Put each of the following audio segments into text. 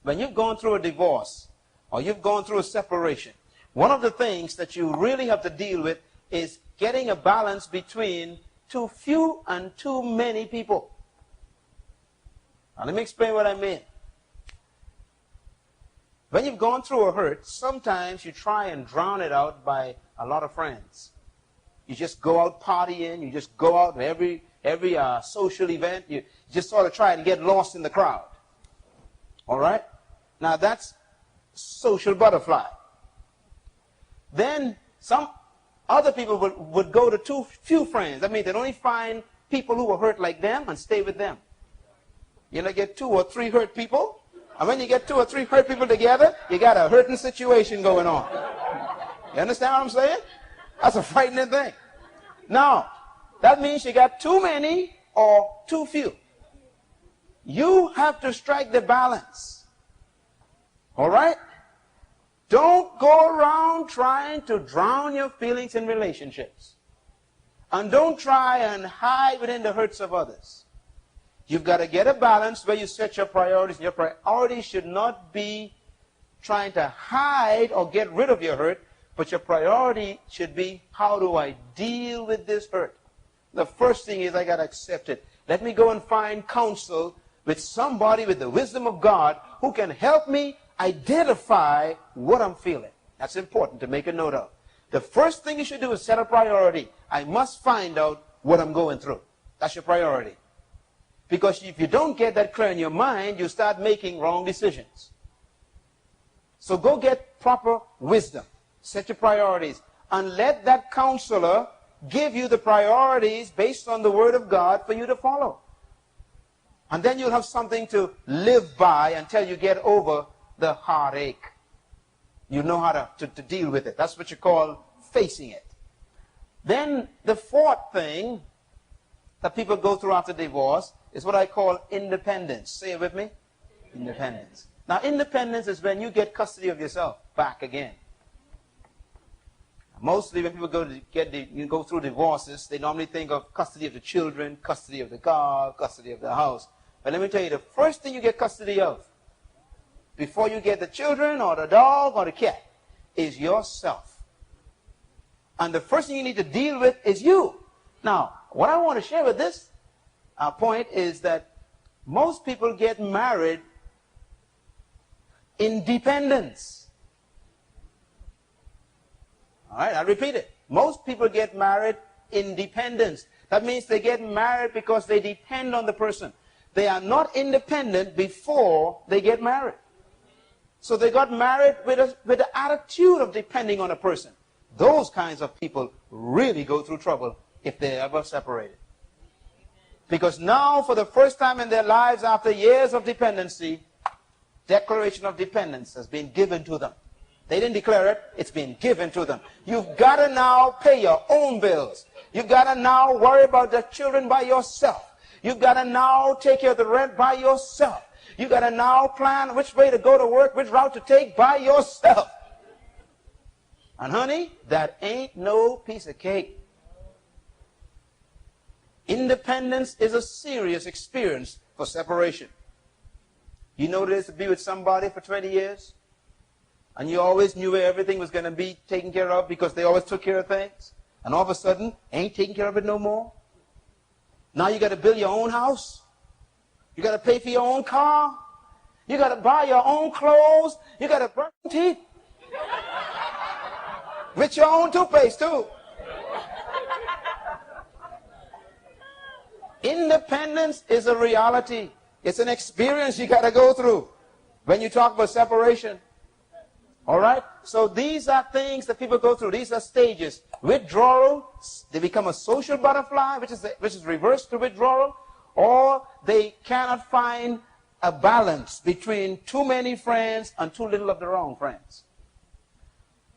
when you've gone through a divorce or you've gone through a separation, one of the things that you really have to deal with is getting a balance between too few and too many people. Now let me explain what I mean. When you've gone through a hurt, sometimes you try and drown it out by a lot of friends. You just go out partying, you just go out to every social event, you just sort of try and get lost in the crowd. All right? Now that's social butterfly. Then some other people would go to too few friends. That means they'd only find people who were hurt like them and stay with them. You know, get 2 or 3 hurt people. And when you get 2 or 3 hurt people together, you got a hurting situation going on. You understand what I'm saying? That's a frightening thing. Now, that means you got too many or too few. You have to strike the balance. All right? Don't go around trying to drown your feelings in relationships. And don't try and hide within the hurts of others. You've got to get a balance where you set your priorities. Your priorities should not be trying to hide or get rid of your hurt, but your priority should be, how do I deal with this hurt? The first thing is I got to accept it. Let me go and find counsel with somebody with the wisdom of God who can help me identify what I'm feeling. That's important to make a note of. The first thing you should do is set a priority. I must find out what I'm going through. That's your priority. Because if you don't get that clear in your mind, you start making wrong decisions. So go get proper wisdom. Set your priorities. And let that counselor give you the priorities based on the Word of God for you to follow. And then you'll have something to live by until you get over the heartache. You know how to deal with it. That's what you call facing it. Then the fourth thing that people go through after divorce is what I call independence. Say it with me. Independence. Now, independence is when you get custody of yourself back again. Mostly when people go through divorces, they normally think of custody of the children, custody of the car, custody of the house. But let me tell you, the first thing you get custody of, before you get the children or the dog or the cat, is yourself. And the first thing you need to deal with is you. Now, what I want to share with this point is that most people get married in dependence. All right, I'll repeat it. Most people get married in dependence. That means they get married because they depend on the person. They are not independent before they get married. So they got married with the attitude of depending on a person. Those kinds of people really go through trouble if they're ever separated. Because now, for the first time in their lives, after years of dependency, declaration of dependence has been given to them. They didn't declare it, it's been given to them. You've got to now pay your own bills. You've got to now worry about the children by yourself. You've got to now take care of the rent by yourself. You've got to now plan which way to go to work, which route to take by yourself. And honey, that ain't no piece of cake. Independence is a serious experience for separation. You know what it is to be with somebody for 20 years? And you always knew where everything was going to be taken care of because they always took care of things. And all of a sudden, ain't taking care of it no more. Now you got to build your own house. You got to pay for your own car. You got to buy your own clothes. You got to brush your teeth. With your own toothpaste too. Independence is a reality. It's an experience you got to go through when you talk about separation. All right? So these are things that people go through. These are stages. Withdrawal, they become a social butterfly, which is reverse to withdrawal, or they cannot find a balance between too many friends and too little of the wrong friends.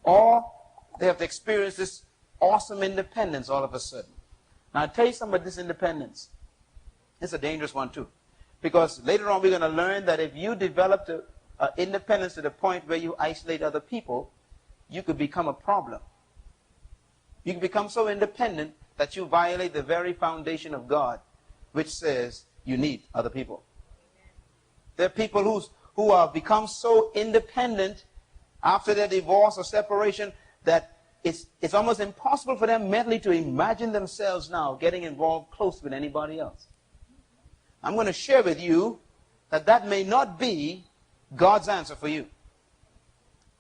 Or they have to experience this awesome independence all of a sudden. Now, I'll tell you something about this independence. It's a dangerous one, too. Because later on, we're going to learn that if you develop independence to the point where you isolate other people, you could become a problem. You can become so independent that you violate the very foundation of God, which says you need other people. There are people who have become so independent after their divorce or separation that it's almost impossible for them mentally to imagine themselves now getting involved close with anybody else. I'm going to share with you that may not be God's answer for you.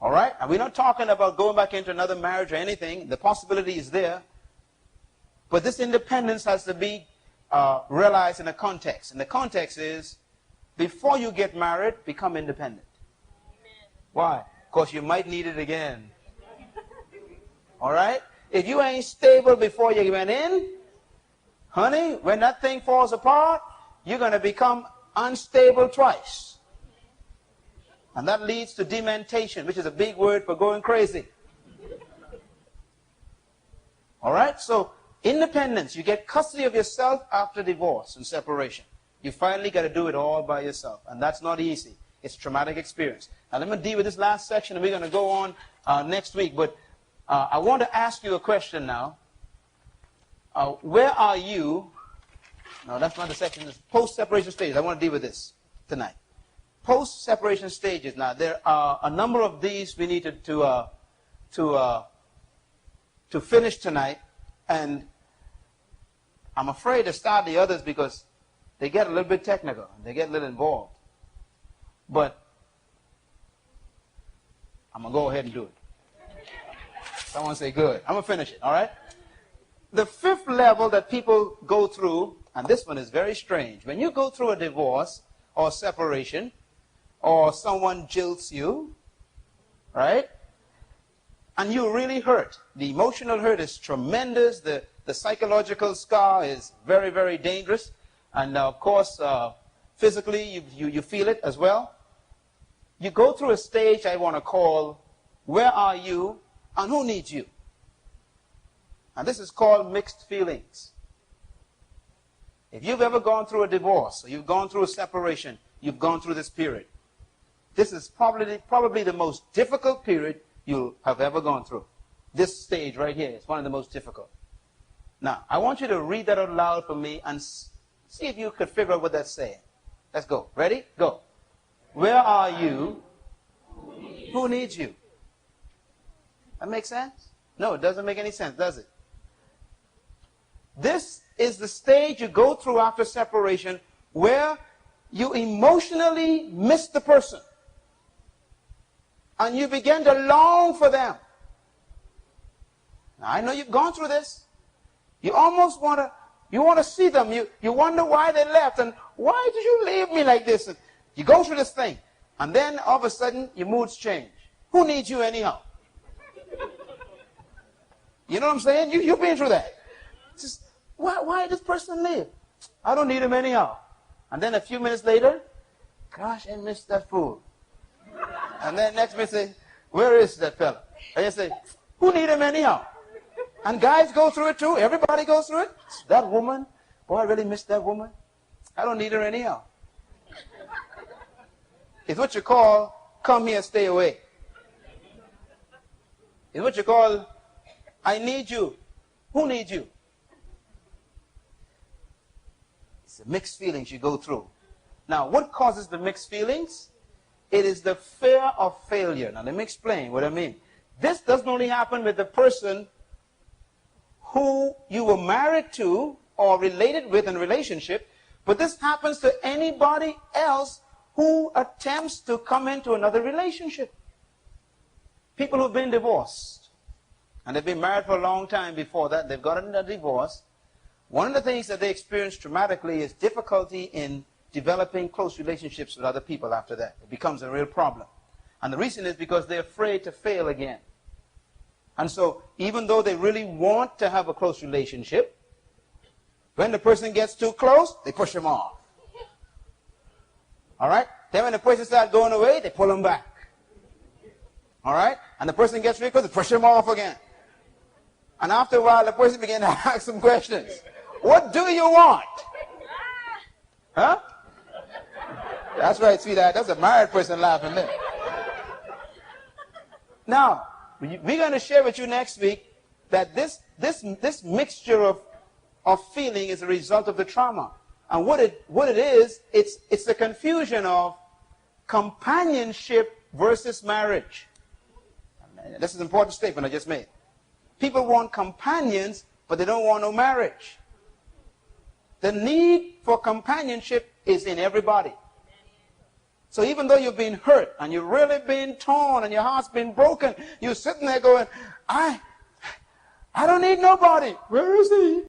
All right? And we're not talking about going back into another marriage or anything. The possibility is there. But this independence has to be realized in a context. And the context is, before you get married, become independent. Why? Because you might need it again. All right? If you ain't stable before you went in, honey, when that thing falls apart, you're going to become unstable twice. And that leads to dementation, which is a big word for going crazy. All right? So, independence. You get custody of yourself after divorce and separation. You finally got to do it all by yourself. And that's not easy. It's a traumatic experience. Now, let me deal with this last section, and we're going to go on next week. But I want to ask you a question now. Where are you? No, that's not the section. It's post-separation stages. I want to deal with this tonight. Post-separation stages. Now, there are a number of these we need to finish tonight. And I'm afraid to start the others because they get a little bit technical. They get a little involved. But I'm going to go ahead and do it. Someone say good. I'm going to finish it, all right? The fifth level that people go through, and this one is very strange. When you go through a divorce or separation, or someone jilts you, right? And you really hurt. The emotional hurt is tremendous. The psychological scar is very, very dangerous. And of course, physically, you feel it as well. You go through a stage I want to call, where are you and who needs you? And this is called mixed feelings. If you've ever gone through a divorce, or you've gone through a separation, you've gone through this period. This is probably the most difficult period you'll have ever gone through. This stage right here is one of the most difficult. Now, I want you to read that out loud for me and see if you could figure out what that's saying. Let's go. Ready? Go. Where are you? Who needs you? That makes sense? No, it doesn't make any sense, does it? This is the stage you go through after separation where you emotionally miss the person. And you begin to long for them. Now, I know you've gone through this. You almost want to see them. You wonder why they left and why did you leave me like this? And you go through this thing. And then all of a sudden your moods change. Who needs you anyhow? You know what I'm saying? You've been through that. Just, why did this person leave? I don't need him anyhow. And then a few minutes later, gosh, I missed that fool. And then next minute say, where is that fella? And you say, who need him anyhow? And guys go through it too. Everybody goes through it. That woman, boy, I really missed that woman. I don't need her anyhow. It's what you call, come here, stay away. It's what you call, I need you. Who needs you? It's the mixed feelings you go through. Now, what causes the mixed feelings? It is the fear of failure. Now, let me explain what I mean. This doesn't only happen with the person who you were married to or related with in a relationship, but this happens to anybody else who attempts to come into another relationship. People who've been divorced, and they've been married for a long time before that, they've gotten a divorce. One of the things that they experience traumatically is difficulty in developing close relationships with other people after that. It becomes a real problem. And the reason is because they're afraid to fail again. And so, even though they really want to have a close relationship, when the person gets too close, they push them off. All right? Then when the person starts going away, they pull them back. All right? And the person gets really close, they push them off again. And after a while, the person begins to ask some questions. What do you want? Huh? That's right, sweetheart. That's a married person laughing there. Now, we're going to share with you next week that this mixture of feeling is a result of the trauma. And what it is, it's the confusion of companionship versus marriage. This is an important statement I just made. People want companions, but they don't want no marriage. The need for companionship is in everybody. So even though you've been hurt and you've really been torn and your heart's been broken, you're sitting there going, I don't need nobody. Where is he?